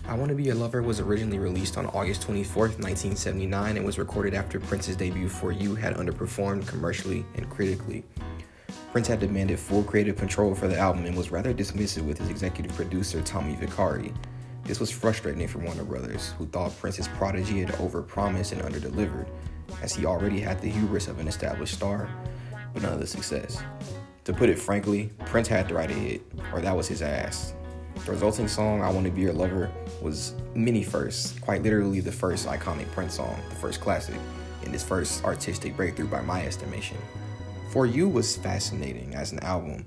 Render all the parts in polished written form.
I Want to Be Your Lover was originally released on August 24th, 1979, and was recorded after Prince's debut For You had underperformed commercially and critically. Prince had demanded full creative control for the album and was rather dismissive with his executive producer Tommy Vicari. This was frustrating for Warner Brothers, who thought Prince's prodigy had overpromised and underdelivered, as he already had the hubris of an established star, but none of the success. To put it frankly, Prince had to write a hit, or that was his ass. The resulting song, I Want to Be Your Lover, was many firsts, quite literally the first iconic Prince song, the first classic, and his first artistic breakthrough by my estimation. For You was fascinating as an album,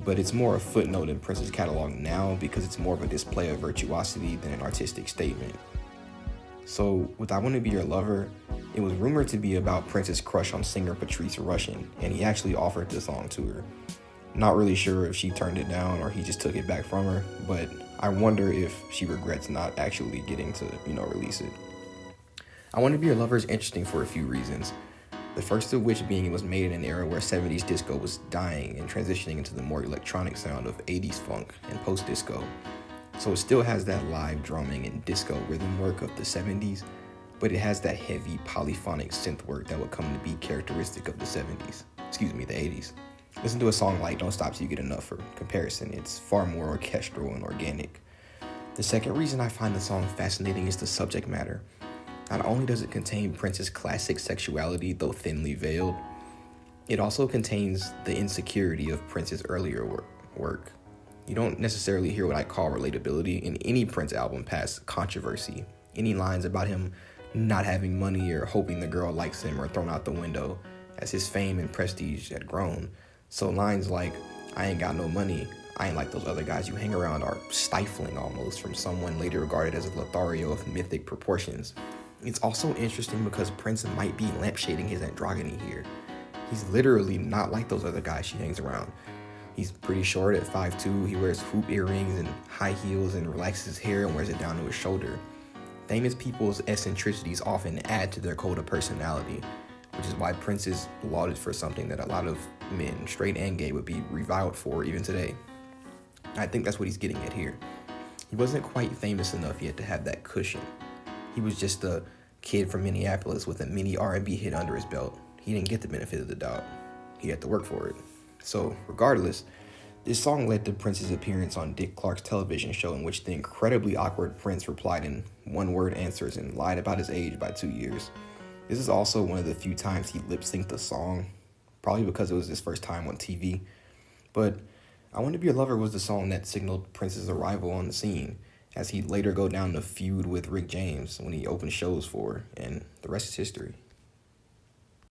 but it's more a footnote in Prince's catalog now because it's more of a display of virtuosity than an artistic statement. So, with I Want to Be Your Lover, it was rumored to be about Prince's crush on singer Patrice Rushen, and he actually offered the song to her. Not really sure if she turned it down or he just took it back from her, but I wonder if she regrets not actually getting to, release it. I Want to Be Your Lover is interesting for a few reasons. The first of which being it was made in an era where 70s disco was dying and transitioning into the more electronic sound of 80s funk and post-disco. So it still has that live drumming and disco rhythm work of the 70s, but it has that heavy polyphonic synth work that would come to be characteristic of the 80s. Listen to a song like Don't Stop Till You Get Enough for comparison. It's far more orchestral and organic. The second reason I find the song fascinating is the subject matter. Not only does it contain Prince's classic sexuality, though thinly veiled, it also contains the insecurity of Prince's earlier work. You don't necessarily hear what I call relatability in any Prince album past Controversy. Any lines about him not having money or hoping the girl likes him are thrown out the window as his fame and prestige had grown. So lines like, I ain't got no money, I ain't like those other guys you hang around are stifling almost from someone later regarded as a Lothario of mythic proportions. It's also interesting because Prince might be lampshading his androgyny here. He's literally not like those other guys she hangs around. He's pretty short at 5'2", he wears hoop earrings and high heels and relaxes his hair and wears it down to his shoulder. Famous people's eccentricities often add to their code of personality, which is why Prince is lauded for something that a lot of men, straight and gay, would be reviled for even today. I think that's what he's getting at here. He wasn't quite famous enough yet to have that cushion. He was just a kid from Minneapolis with a mini R&B hit under his belt. He didn't get the benefit of the doubt. He had to work for it. So, regardless, this song led to Prince's appearance on Dick Clark's television show, in which the incredibly awkward Prince replied in one-word answers and lied about his age by 2 years. This is also one of the few times he lip-synced a song, probably because it was his first time on TV. But I Want to Be Your Lover was the song that signaled Prince's arrival on the scene, as he'd later go down the feud with Rick James when he opened shows for, and the rest is history.